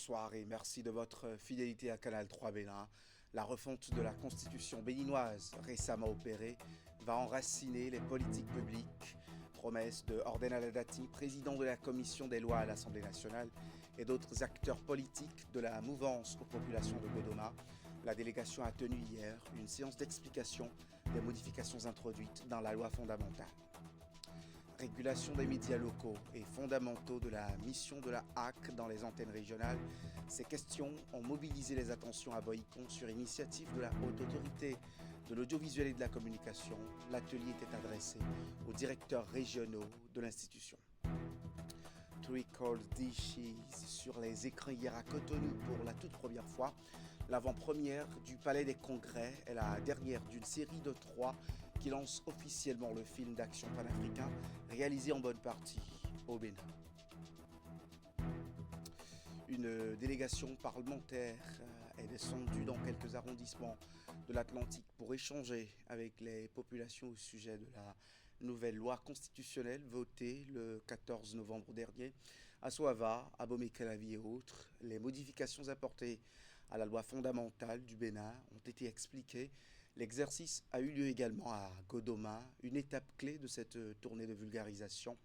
bonsoir et merci de votre fidélité à Canal 3 Bénin. La refonte de la constitution béninoise récemment opérée va enraciner les politiques publiques. Promesse de Orden Aladati, président de la commission des lois à l'Assemblée nationale, et d'autres acteurs politiques de la mouvance aux populations de Godoma. La délégation a tenu hier une séance d'explication des modifications introduites dans la loi fondamentale. Régulation des médias locaux et fondamentaux de la mission de la HAC dans les antennes régionales. Ces questions ont mobilisé les attentions à Boïcon sur initiative de la Haute Autorité de l'audiovisuel et de la communication. L'atelier était adressé aux directeurs régionaux de l'institution. Three Cold Dishes sur les écrans hier à Cotonou pour la toute première fois. L'avant-première du Palais des Congrès est la dernière d'une série de 3 qui lance officiellement le film d'action panafricain réalisé en bonne partie au Bénin. Une délégation parlementaire est descendue dans quelques arrondissements de l'Atlantique pour échanger avec les populations au sujet de la nouvelle loi constitutionnelle votée le 14 novembre dernier à Soava, à Bomé-Calavi et autres. Les modifications apportées à la loi fondamentale du Bénin ont été expliquées. L'exercice a eu lieu également à Godoma, une étape clé de cette tournée de vulgarisation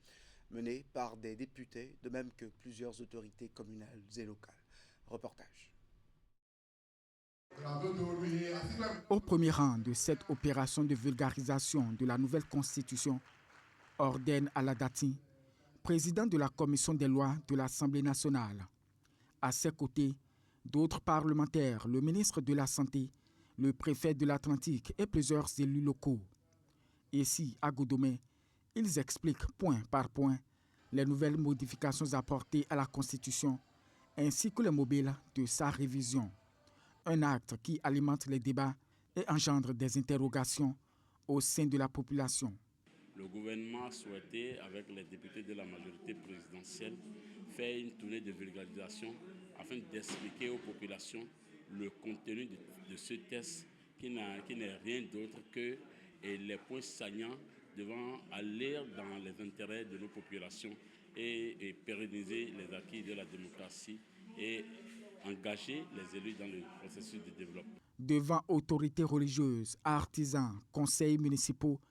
menée par des députés, de même que plusieurs autorités communales et locales. Reportage. Au premier rang de cette opération de vulgarisation de la nouvelle constitution, Orden Aladati, président de la commission des lois de l'Assemblée nationale. À ses côtés, d'autres parlementaires, le ministre de la Santé, le préfet de l'Atlantique et plusieurs élus locaux. Ici, à Godomé, ils expliquent point par point les nouvelles modifications apportées à la Constitution ainsi que les mobiles de sa révision. Un acte qui alimente les débats et engendre des interrogations au sein de la population. Le gouvernement a souhaité, avec les députés de la majorité présidentielle, faire une tournée de vulgarisation afin d'expliquer aux populations le contenu de ce texte qui n'est rien d'autre que les points saillants devant aller dans les intérêts de nos populations et pérenniser les acquis de la démocratie et engager les élus dans le processus de développement. Devant autorités religieuses, artisans, conseils municipaux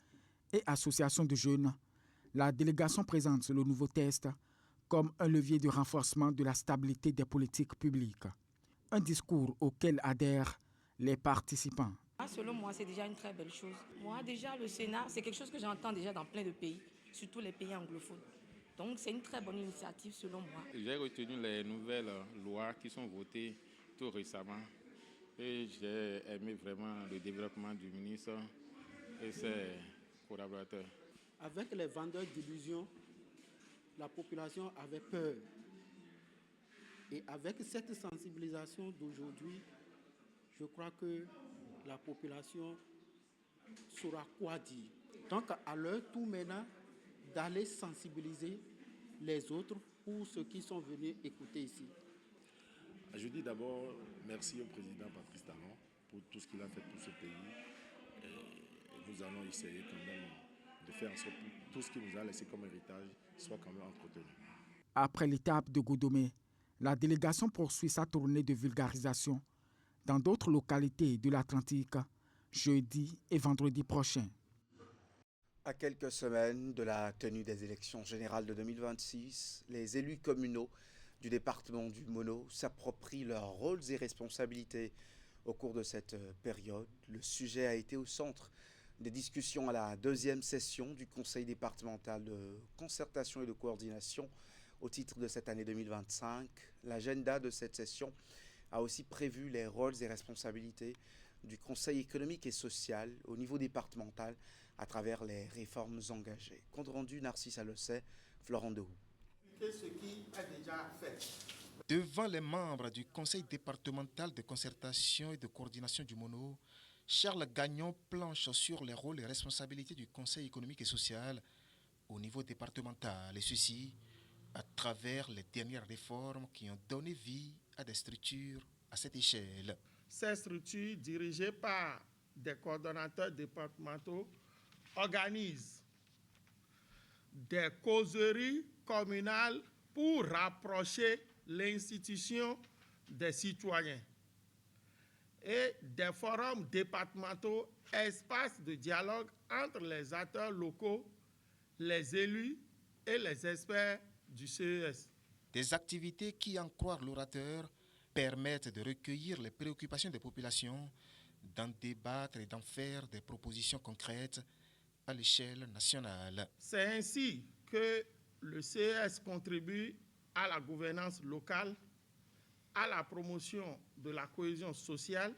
et associations de jeunes, la délégation présente le nouveau texte comme un levier de renforcement de la stabilité des politiques publiques. Un discours auquel adhèrent les participants. Selon moi, c'est déjà une très belle chose. Moi, déjà, le Sénat, c'est quelque chose que j'entends déjà dans plein de pays, surtout les pays anglophones. Donc, c'est une très bonne initiative, selon moi. J'ai retenu les nouvelles lois qui sont votées tout récemment. Et j'ai aimé vraiment le développement du ministre et ses collaborateurs. Avec les vendeurs d'illusions, la population avait peur. Et avec cette sensibilisation d'aujourd'hui, je crois que la population saura quoi dire. Donc, à leur tour maintenant, d'aller sensibiliser les autres pour ceux qui sont venus écouter ici. Je dis d'abord merci au président Patrice Talon pour tout ce qu'il a fait pour ce pays. Et nous allons essayer quand même de faire en sorte que tout ce qu'il nous a laissé comme héritage soit quand même entretenu. Après l'étape de Godomé, la délégation poursuit sa tournée de vulgarisation dans d'autres localités de l'Atlantique, jeudi et vendredi prochain. À quelques semaines de la tenue des élections générales de 2026, les élus communaux du département du Mono s'approprient leurs rôles et responsabilités. Au cours de cette période, le sujet a été au centre des discussions à la deuxième session du Conseil départemental de concertation et de coordination au titre de cette année 2025. L'agenda de cette session a aussi prévu les rôles et responsabilités du Conseil économique et social au niveau départemental à travers les réformes engagées. Compte rendu Narcisse Alocet, Florent Dehoux. Ce qui est déjà fait. Devant les membres du Conseil départemental de concertation et de coordination du Mono, Charles Gagnon planche sur les rôles et responsabilités du Conseil économique et social au niveau départemental, et ceci à travers les dernières réformes qui ont donné vie à des structures à cette échelle. Ces structures dirigées par des coordonnateurs départementaux organisent des causeries communales pour rapprocher l'institution des citoyens et des forums départementaux, espaces de dialogue entre les acteurs locaux, les élus et les experts du CES. Des activités qui, en croire l'orateur, permettent de recueillir les préoccupations des populations, d'en débattre et d'en faire des propositions concrètes à l'échelle nationale. C'est ainsi que le CES contribue à la gouvernance locale, à la promotion de la cohésion sociale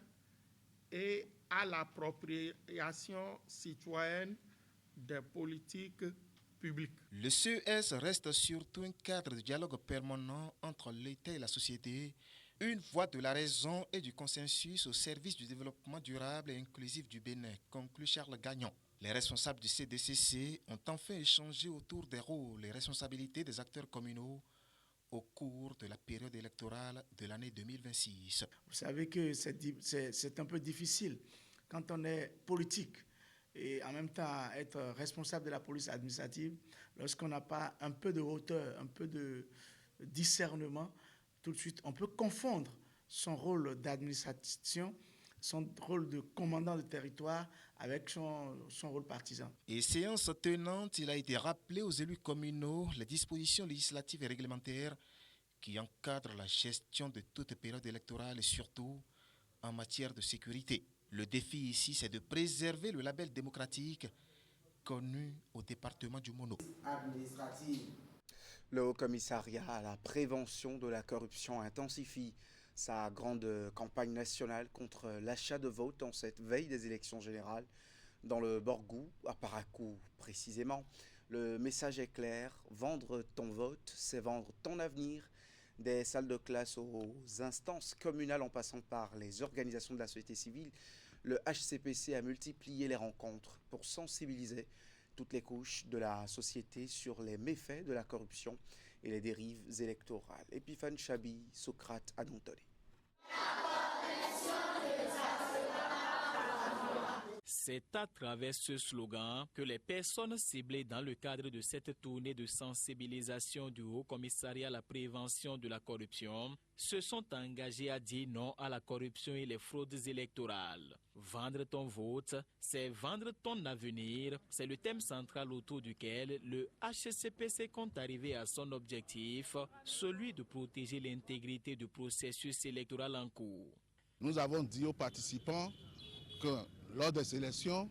et à l'appropriation citoyenne des politiques publiques. Le CES reste surtout un cadre de dialogue permanent entre l'État et la société, une voie de la raison et du consensus au service du développement durable et inclusif du Bénin, conclut Charles Gagnon. Les responsables du CDCC ont enfin échangé autour des rôles et responsabilités des acteurs communaux au cours de la période électorale de l'année 2026. Vous savez que c'est un peu difficile quand on est politique et en même temps être responsable de la police administrative, lorsqu'on n'a pas un peu de hauteur, un peu de discernement, tout de suite on peut confondre son rôle d'administration, son rôle de commandant de territoire avec son rôle partisan. Et séance tenante, il a été rappelé aux élus communaux les dispositions législatives et réglementaires qui encadrent la gestion de toute période électorale et surtout en matière de sécurité. Le défi ici, c'est de préserver le label démocratique connu au département du Mono. Le Haut Commissariat à la prévention de la corruption intensifie sa grande campagne nationale contre l'achat de votes en cette veille des élections générales dans le Borgou, à Parakou précisément. Le message est clair, vendre ton vote, c'est vendre ton avenir. Des salles de classe aux instances communales en passant par les organisations de la société civile, le HCPC a multiplié les rencontres pour sensibiliser toutes les couches de la société sur les méfaits de la corruption et les dérives électorales. Epiphane Chabi, Socrate Anontolé. C'est à travers ce slogan que les personnes ciblées dans le cadre de cette tournée de sensibilisation du Haut Commissariat à la prévention de la corruption se sont engagées à dire non à la corruption et les fraudes électorales. Vendre ton vote, c'est vendre ton avenir. C'est le thème central autour duquel le HCPC compte arriver à son objectif, celui de protéger l'intégrité du processus électoral en cours. Nous avons dit aux participants que lors des élections,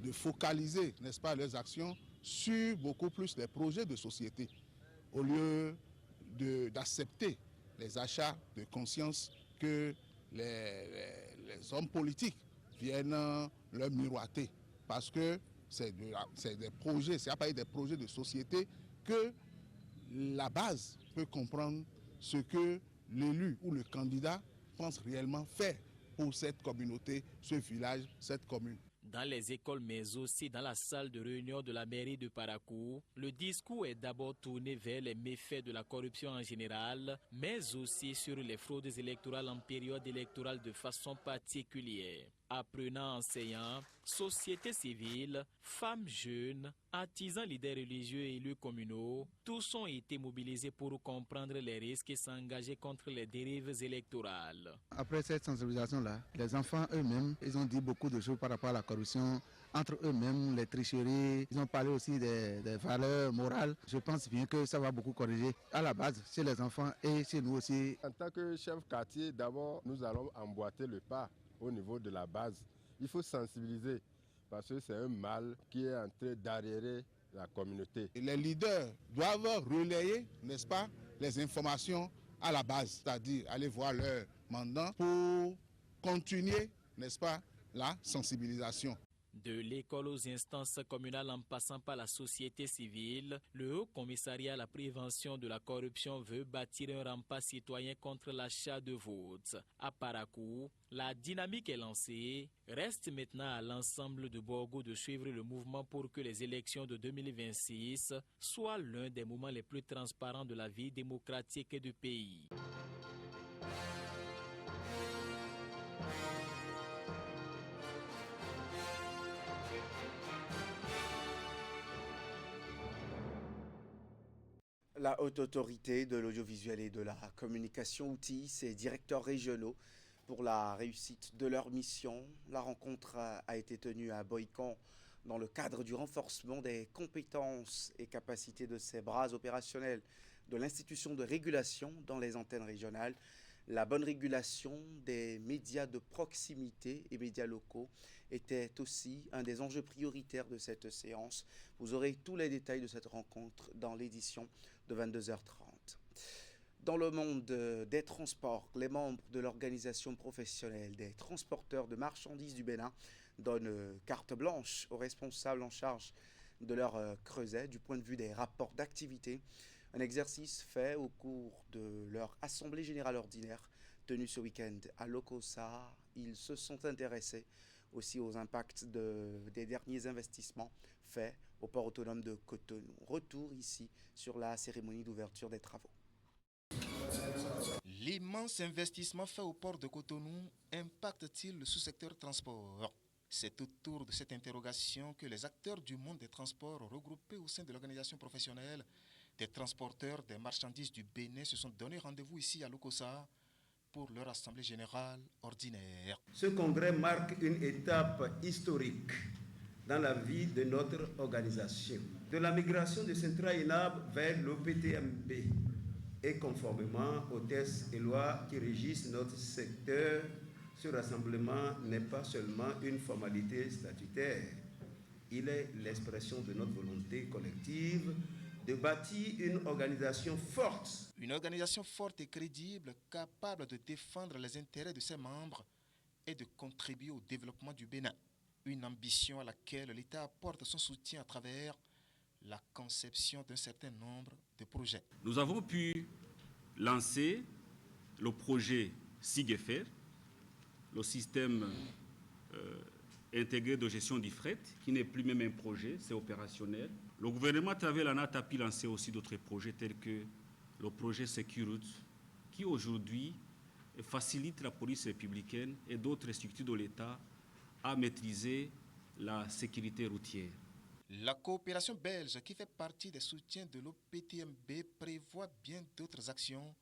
de focaliser, n'est-ce pas, leurs actions sur beaucoup plus les projets de société, au lieu d'accepter les achats de conscience que les hommes politiques viennent leur miroiter. Parce que c'est des projets, c'est à partir des projets de société que la base peut comprendre ce que l'élu ou le candidat pense réellement faire pour cette communauté, ce village, cette commune. Dans les écoles, mais aussi dans la salle de réunion de la mairie de Parakou, le discours est d'abord tourné vers les méfaits de la corruption en général, mais aussi sur les fraudes électorales en période électorale de façon particulière. Apprenants, enseignants, société civile, femmes jeunes, artisans, leaders religieux et élus communaux, tous ont été mobilisés pour comprendre les risques et s'engager contre les dérives électorales. Après cette sensibilisation-là, les enfants eux-mêmes, ils ont dit beaucoup de choses par rapport à la corruption, entre eux-mêmes, les tricheries, ils ont parlé aussi des valeurs morales. Je pense bien que ça va beaucoup corriger à la base, chez les enfants et chez nous aussi. En tant que chef quartier, d'abord, nous allons emboîter le pas au niveau de la base. Il faut sensibiliser parce que c'est un mal qui est en train d'arriérer la communauté. Et les leaders doivent relayer, n'est-ce pas, les informations à la base, c'est-à-dire aller voir leurs mandants pour continuer, n'est-ce pas, la sensibilisation. De l'école aux instances communales en passant par la société civile, le Haut Commissariat à la prévention de la corruption veut bâtir un rempart citoyen contre l'achat de votes. À Parakou, la dynamique est lancée. Reste maintenant à l'ensemble de Borgou de suivre le mouvement pour que les élections de 2026 soient l'un des moments les plus transparents de la vie démocratique du pays. La haute autorité de l'audiovisuel et de la communication outille ses directeurs régionaux pour la réussite de leur mission. La rencontre a été tenue à Boïcon dans le cadre du renforcement des compétences et capacités de ses bras opérationnels de l'institution de régulation dans les antennes régionales. La bonne régulation des médias de proximité et médias locaux était aussi un des enjeux prioritaires de cette séance. Vous aurez tous les détails de cette rencontre dans l'édition de 22h30. Dans le monde des transports, les membres de l'organisation professionnelle des transporteurs de marchandises du Bénin donnent carte blanche aux responsables en charge de leur creuset du point de vue des rapports d'activité. Un exercice fait au cours de leur assemblée générale ordinaire tenue ce week-end à Lokossa. Ils se sont intéressés aussi aux impacts des derniers investissements faits au port autonome de Cotonou. Retour ici sur la cérémonie d'ouverture des travaux. L'immense investissement fait au port de Cotonou impacte-t-il le sous-secteur transport? C'est autour de cette interrogation que les acteurs du monde des transports regroupés au sein de l'organisation professionnelle des transporteurs des marchandises du Bénin se sont donné rendez-vous ici à Lokossa pour leur assemblée générale ordinaire. Ce congrès marque une étape historique dans la vie de notre organisation. De la migration de Centra-INAB vers l'OPTMB et conformément aux textes et lois qui régissent notre secteur, ce rassemblement n'est pas seulement une formalité statutaire. Il est l'expression de notre volonté collective de bâtir une organisation forte. Une organisation forte et crédible, capable de défendre les intérêts de ses membres et de contribuer au développement du Bénin. Une ambition à laquelle l'État apporte son soutien à travers la conception d'un certain nombre de projets. Nous avons pu lancer le projet SIGEFER, le système intégré de gestion du fret, qui n'est plus même un projet, c'est opérationnel. Le gouvernement, à travers la NAT, a pu lancer aussi d'autres projets tels que le projet Securut, qui aujourd'hui facilite la police républicaine et d'autres structures de l'État à maîtriser la sécurité routière. La coopération belge, qui fait partie des soutiens de l'OPTMB, prévoit bien d'autres actions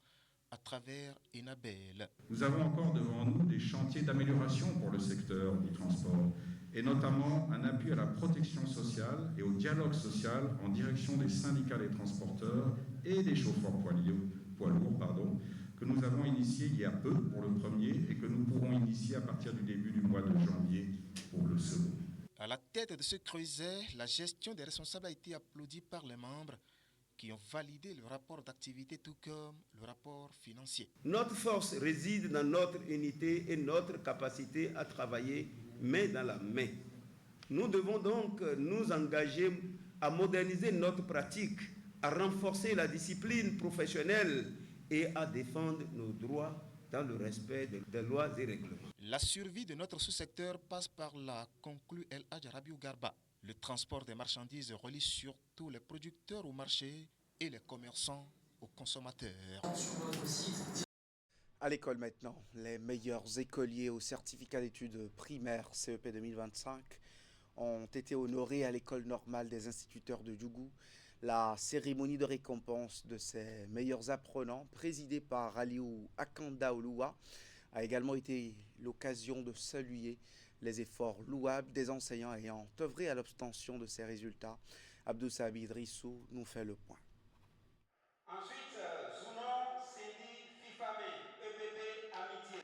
à travers Enabel. Nous avons encore devant nous des chantiers d'amélioration pour le secteur du transport, et notamment un appui à la protection sociale et au dialogue social en direction des syndicats des transporteurs et des chauffeurs poids lourds, que nous avons initié il y a peu pour le premier et que nous pourrons initier à partir du début du mois de janvier pour le second. À la tête de ce creuset, la gestion des responsables a été applaudie par les membres qui ont validé le rapport d'activité tout comme le rapport financier. Notre force réside dans notre unité et notre capacité à travailler main dans la main. Nous devons donc nous engager à moderniser notre pratique, à renforcer la discipline professionnelle et à défendre nos droits dans le respect des lois et règlements. La survie de notre sous-secteur passe par là, conclut El Hadj Rabiou Garba. Le transport des marchandises relie surtout les producteurs au marché et les commerçants aux consommateurs. À l'école maintenant, les meilleurs écoliers au certificat d'études primaires CEP 2025 ont été honorés à l'école normale des instituteurs de Djougou. La cérémonie de récompense de ces meilleurs apprenants, présidée par Aliou Akanda Oloua, a également été l'occasion de saluer les efforts louables des enseignants ayant œuvré à l'obtention de ces résultats. Abdou Sabi Idrissou nous fait le point. Ensuite, Zounon Sidi Fifame, EPP Amitié.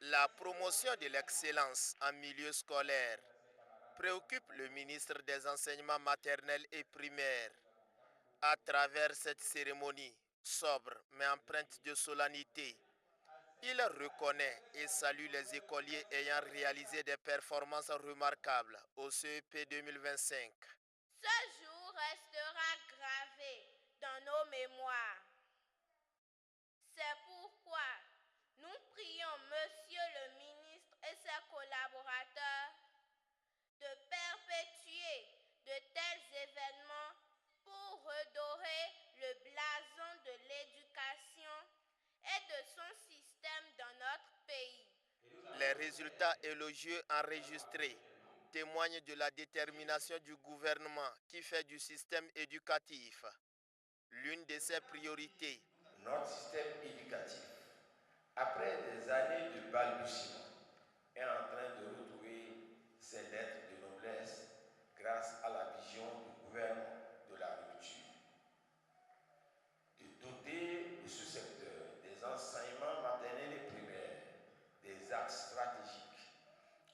La promotion de l'excellence en milieu scolaire préoccupe le ministre des Enseignements maternels et primaires. À travers cette cérémonie sobre mais empreinte de solennité, il reconnaît et salue les écoliers ayant réalisé des performances remarquables au CEP 2025. Ce jour restera gravé dans nos mémoires. C'est pourquoi nous prions Monsieur le ministre et ses collaborateurs de perpétuer de tels événements pour redorer le blason de l'éducation et de son système dans notre pays. Les résultats élogieux enregistrés témoignent de la détermination du gouvernement qui fait du système éducatif l'une de ses priorités. Notre système éducatif, après des années de balbutiement, est en train de retrouver ses lettres de noblesse grâce à la vision du gouvernement de la rupture. De doter de ce secteur des enseignements maternels et primaires des axes stratégiques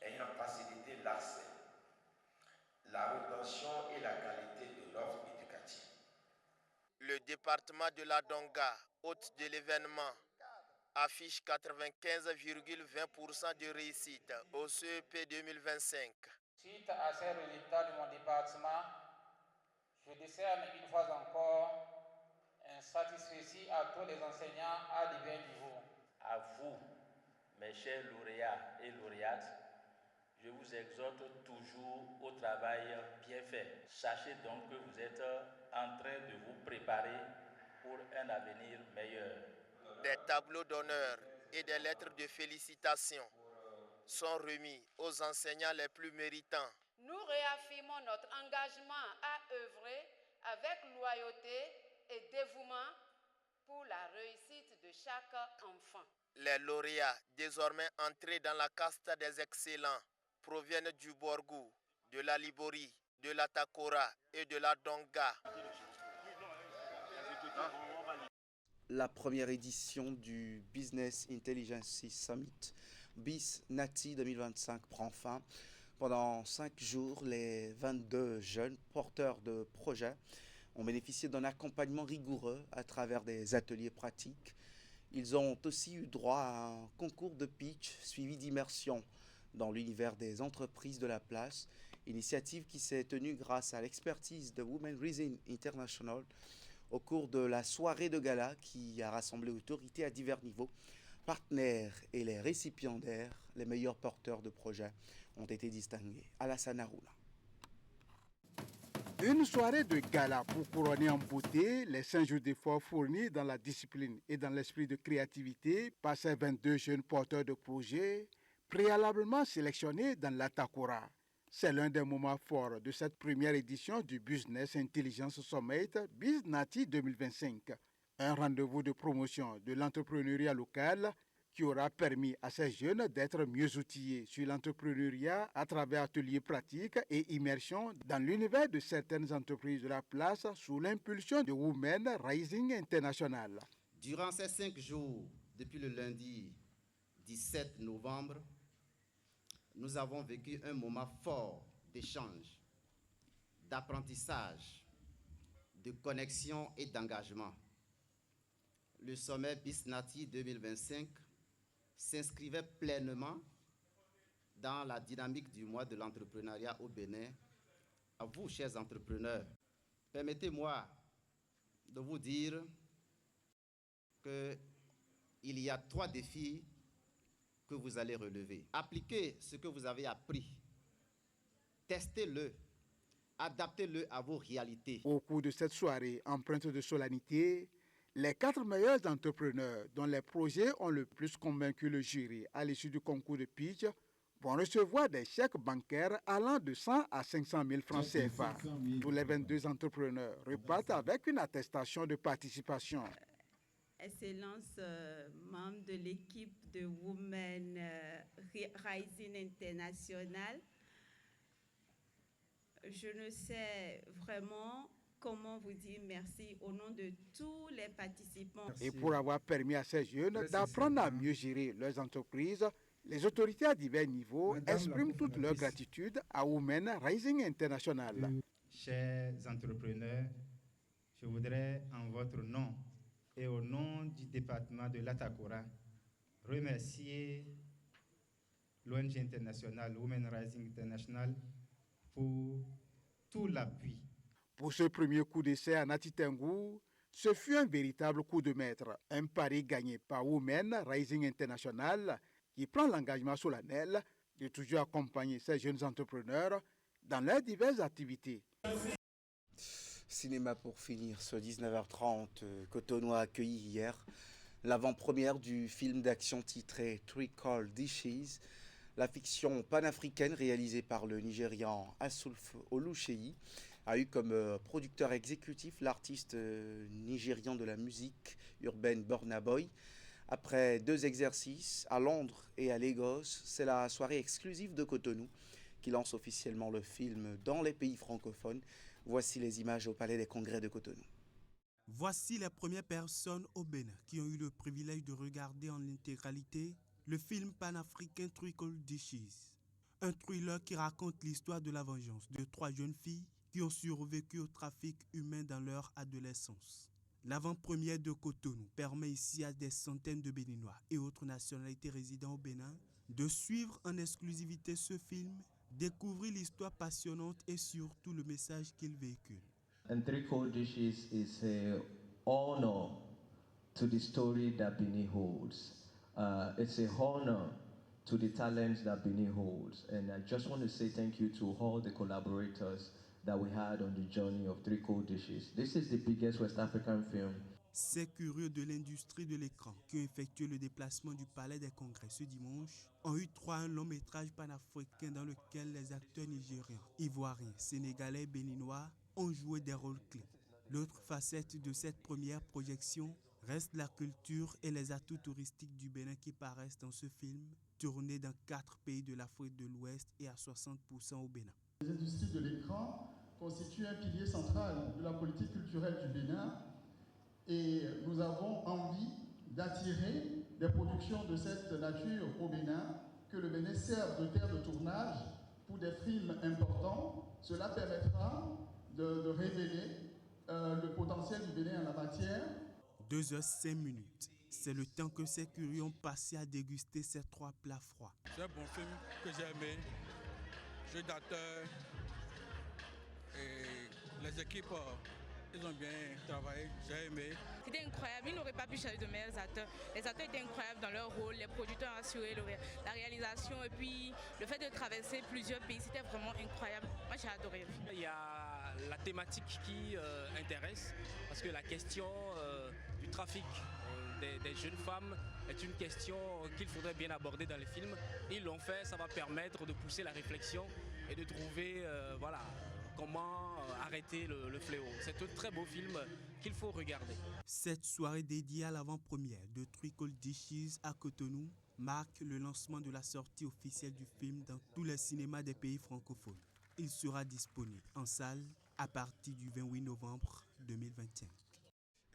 ayant facilité l'accès, la rétention et la qualité de l'offre éducative. Le département de la Donga, hôte de l'événement, affiche 95,20% de réussite au CEP 2025. Suite à ces résultats de mon département, je décerne une fois encore un satisfecit à tous les enseignants à divers niveaux. À vous, mes chers lauréats et lauréates, je vous exhorte toujours au travail bien fait. Sachez donc que vous êtes en train de vous préparer pour un avenir meilleur. Des tableaux d'honneur et des lettres de félicitations sont remis aux enseignants les plus méritants. Nous réaffirmons notre engagement à œuvrer avec loyauté et dévouement pour la réussite de chaque enfant. Les lauréats, désormais entrés dans la caste des excellents, proviennent du Borgou, de la Libori, de la Takora et de la Donga. La première édition du Business Intelligence Summit BIS Nati 2025 prend fin. Pendant 5 jours, les 22 jeunes porteurs de projets ont bénéficié d'un accompagnement rigoureux à travers des ateliers pratiques. Ils ont aussi eu droit à un concours de pitch suivi d'immersion dans l'univers des entreprises de la place, initiative qui s'est tenue grâce à l'expertise de Women Rising International au cours de la soirée de gala qui a rassemblé autorités à divers niveaux, partenaires et les récipiendaires. Les meilleurs porteurs de projets ont été distingués. Alassane Harouna. Une soirée de gala pour couronner en beauté les 5 jours d'efforts fournis dans la discipline et dans l'esprit de créativité par ces 22 jeunes porteurs de projets préalablement sélectionnés dans l'Atakora. C'est l'un des moments forts de cette première édition du Business Intelligence Summit BIS Nati 2025, un rendez-vous de promotion de l'entrepreneuriat local qui aura permis à ces jeunes d'être mieux outillés sur l'entrepreneuriat à travers ateliers pratiques et immersion dans l'univers de certaines entreprises de la place sous l'impulsion de Women Rising International. Durant ces 5 jours, depuis le lundi 17 novembre, nous avons vécu un moment fort d'échange, d'apprentissage, de connexion et d'engagement. Le sommet BIS Nati 2025 s'inscrivait pleinement dans la dynamique du mois de l'entrepreneuriat au Bénin. À vous, chers entrepreneurs, permettez-moi de vous dire qu'il y a 3 défis que vous allez relever. Appliquez ce que vous avez appris. Testez-le. Adaptez-le à vos réalités. Au cours de cette soirée empreinte de solennité, les 4 meilleurs entrepreneurs dont les projets ont le plus convaincu le jury à l'issue du concours de pitch vont recevoir des chèques bancaires allant de 100 à 500 000 francs CFA. Tous les 22 entrepreneurs repartent avec une attestation de participation. Excellence, membre de l'équipe de Women Rising International. Je ne sais vraiment comment vous dire merci au nom de tous les participants. Et pour avoir permis à ces jeunes d'apprendre à mieux gérer leurs entreprises, les autorités à divers niveaux expriment toute leur gratitude à Women Rising International. Chers entrepreneurs, je voudrais en votre nom et au nom du département de l'Atakora remercier l'ONG internationale Women Rising International pour tout l'appui. Pour ce premier coup d'essai à Nati Tengou, ce fut un véritable coup de maître, un pari gagné par Women Rising International qui prend l'engagement solennel de toujours accompagner ces jeunes entrepreneurs dans leurs diverses activités. Cinéma pour finir, ce 19h30, Cotonou a accueilli hier l'avant-première du film d'action titré Three Cold Dishes, la fiction panafricaine réalisée par le Nigérian Assoulf Oluseyi a eu comme producteur exécutif l'artiste nigérian de la musique urbaine Burna Boy. Après 2 exercices à Londres et à Lagos, c'est la soirée exclusive de Cotonou qui lance officiellement le film dans les pays francophones. Voici les images au Palais des Congrès de Cotonou. Voici les premières personnes au Bénin qui ont eu le privilège de regarder en intégralité le film panafricain Three Cold Dishes. Un thriller qui raconte l'histoire de la vengeance de 3 jeunes filles qui ont survécu au trafic humain dans leur adolescence. L'avant-première de Cotonou permet ici à des centaines de Béninois et autres nationalités résidant au Bénin de suivre en exclusivité ce film, découvrir l'histoire passionnante et surtout le message qu'il véhicule. And Three Cold Dishes is a honor to the story that Benin holds. It's a honor to the talents that Benin holds. And I just want to say thank you to all the collaborators that we had on the journey of Three Cold Dishes. This is the biggest West African film. Ces curieux de l'industrie de l'écran qui ont effectué le déplacement du Palais des Congrès ce dimanche ont eu droit à un long métrage panafricain dans lequel les acteurs nigériens, ivoiriens, sénégalais et béninois ont joué des rôles clés. L'autre facette de cette première projection reste la culture et les atouts touristiques du Bénin qui paraissent dans ce film, tourné dans 4 pays de l'Afrique de l'Ouest et à 60% au Bénin. Les industries de l'écran constituent un pilier central de la politique culturelle du Bénin et nous avons envie d'attirer des productions de cette nature au Bénin, que le Bénin serve de terre de tournage pour des films importants. Cela permettra de révéler le potentiel du Bénin en la matière. 2h05. C'est le temps que ces curieux ont passé à déguster ces 3 plats froids. C'est un bon film que j'ai aimé. Jeu d'acteurs et les équipes, ils ont bien travaillé, j'ai aimé. C'était incroyable, ils n'auraient pas pu chercher de meilleurs acteurs. Les acteurs étaient incroyables dans leur rôle, les producteurs ont assuré la réalisation et puis le fait de traverser plusieurs pays, c'était vraiment incroyable. Moi j'ai adoré. Il y a la thématique qui intéresse parce que la question du trafic des jeunes femmes est une question qu'il faudrait bien aborder dans les films. Ils l'ont fait, ça va permettre de pousser la réflexion et de trouver comment arrêter le fléau. C'est un très beau film qu'il faut regarder. Cette soirée dédiée à l'avant-première de Three Cold Dishes à Cotonou marque le lancement de la sortie officielle du film dans tous les cinémas des pays francophones. Il sera disponible en salle à partir du 28 novembre 2021.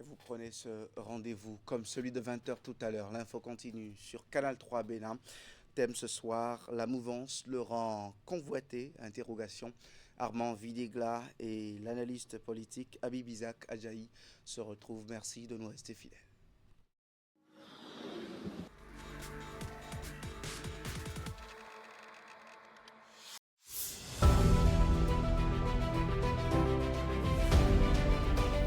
Vous prenez ce rendez-vous comme celui de 20h tout à l'heure. L'info continue sur Canal 3 Bénin. Thème ce soir, la mouvance le rend convoité, interrogation. Armand Videgla et l'analyste politique Habib Isaac Adjaï se retrouvent. Merci de nous rester fidèles.